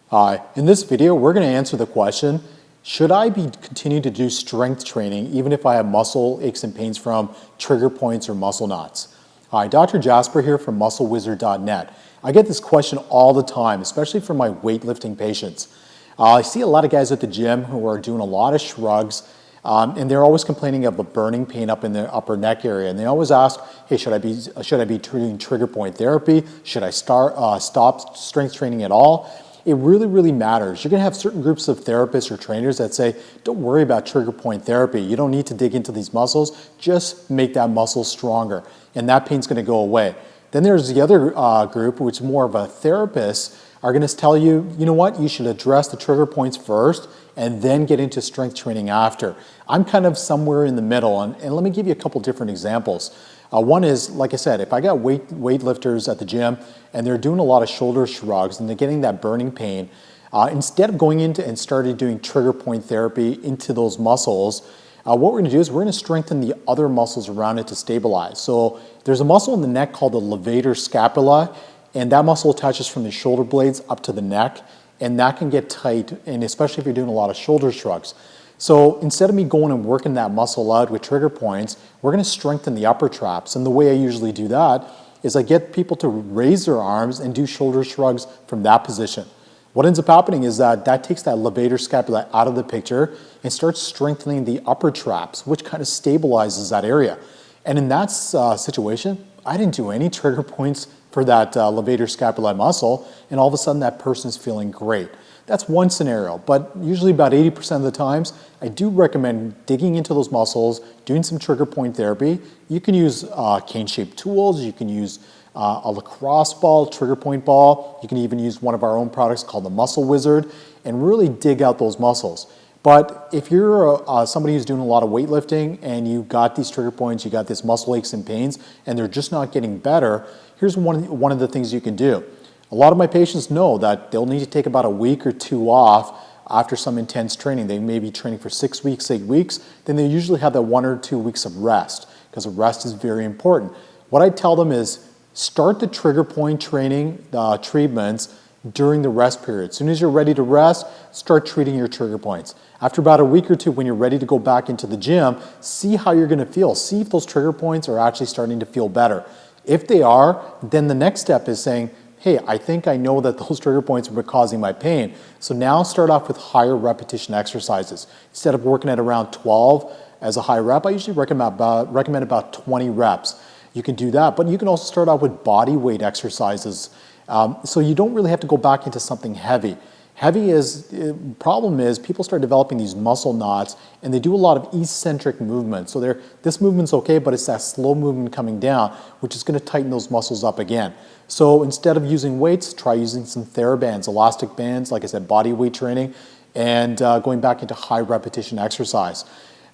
Hi, in this video we're going to answer the question, should I be continuing to do strength training even if I have muscle aches and pains from trigger points or muscle knots? Hi, Dr. Jasper here from musclewizard.net. I get this question all the time, especially from my weightlifting patients. I see a lot of guys at the gym who are doing a lot of shrugs, and they're always complaining of a burning pain up in their upper neck area. And they always ask, hey, should I be doing trigger point therapy? Should I stop strength training at all? It really matters. You're going to have certain groups of therapists or trainers that say, don't worry about trigger point therapy. You don't need to dig into these muscles. Just make that muscle stronger, and that pain's going to go away. Then there's the other group, which is more of a therapist, are going to tell you, you know what, you should address the trigger points first and then get into strength training after. I'm kind of somewhere in the middle, and let me give you a couple different examples. One is, like I said, if I got weightlifters at the gym and they're doing a lot of shoulder shrugs and they're getting that burning pain, instead of going into and starting doing trigger point therapy into those muscles, what we're going to do is we're going to strengthen the other muscles around it to stabilize. So there's a muscle in the neck called the levator scapula, and that muscle attaches from the shoulder blades up to the neck, and that can get tight, and especially if you're doing a lot of shoulder shrugs. So instead of me going and working that muscle out with trigger points, we're going to strengthen the upper traps. And the way I usually do that is I get people to raise their arms and do shoulder shrugs from that position. What ends up happening is that takes that levator scapula out of the picture and starts strengthening the upper traps, which kind of stabilizes that area. And in that situation, I didn't do any trigger points for that levator scapula muscle, and all of a sudden that person is feeling great. That's one scenario, but usually about 80% of the times, I do recommend digging into those muscles, doing some trigger point therapy. You can use cane-shaped tools, you can use a lacrosse ball, trigger point ball, you can even use one of our own products called the Muscle Wizard, and really dig out those muscles. But if you're somebody who's doing a lot of weightlifting and you got these trigger points, you got this muscle aches and pains, and they're just not getting better, here's one of the things you can do. A lot of my patients know that they'll need to take about a week or two off after some intense training. They may be training for 6 weeks, 8 weeks, then they usually have that 1 or 2 weeks of rest, because rest is very important. What I tell them is start the trigger point training treatments during the rest period. As soon as you're ready to rest, start treating your trigger points. After about a week or two, when you're ready to go back into the gym, see how you're going to feel. See if those trigger points are actually starting to feel better. If they are, then the next step is saying, hey, I think I know that those trigger points were causing my pain. So now start off with higher repetition exercises. Instead of working at around 12 as a high rep, I usually recommend about 20 reps. You can do that, but you can also start out with body weight exercises. So you don't really have to go back into something heavy. Problem is people start developing these muscle knots and they do a lot of eccentric movements. So this movement's okay, but it's that slow movement coming down, which is going to tighten those muscles up again. So instead of using weights, try using some TheraBands, elastic bands, like I said, body weight training, and going back into high repetition exercise.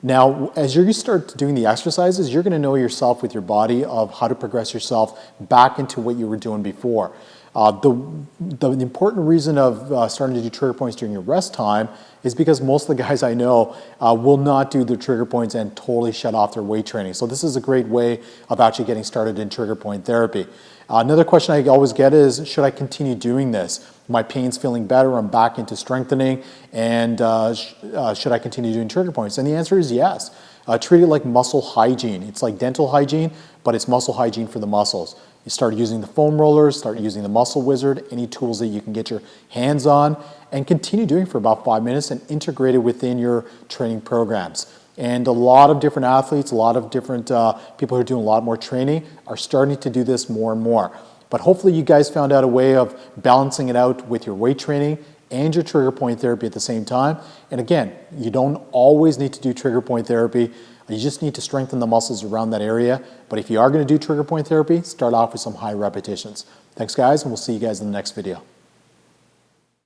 Now, as you start doing the exercises, you're going to know yourself with your body of how to progress yourself back into what you were doing before. The important reason of starting to do trigger points during your rest time is because most of the guys I know will not do the trigger points and totally shut off their weight training. So this is a great way of actually getting started in trigger point therapy. Another question I always get is, should I continue doing this? My pain's feeling better, I'm back into strengthening, and should I continue doing trigger points? And the answer is yes. Treat it like muscle hygiene. It's like dental hygiene, but it's muscle hygiene for the muscles. You start using the foam rollers, start using the Muscle Wizard, any tools that you can get your hands on, and continue doing for about 5 minutes and integrate it within your training programs. And a lot of different athletes, a lot of different people who are doing a lot more training are starting to do this more and more. But hopefully you guys found out a way of balancing it out with your weight training and your trigger point therapy at the same time. And again, you don't always need to do trigger point therapy. You just need to strengthen the muscles around that area. But if you are going to do trigger point therapy, start off with some high repetitions. Thanks guys, and we'll see you guys in the next video.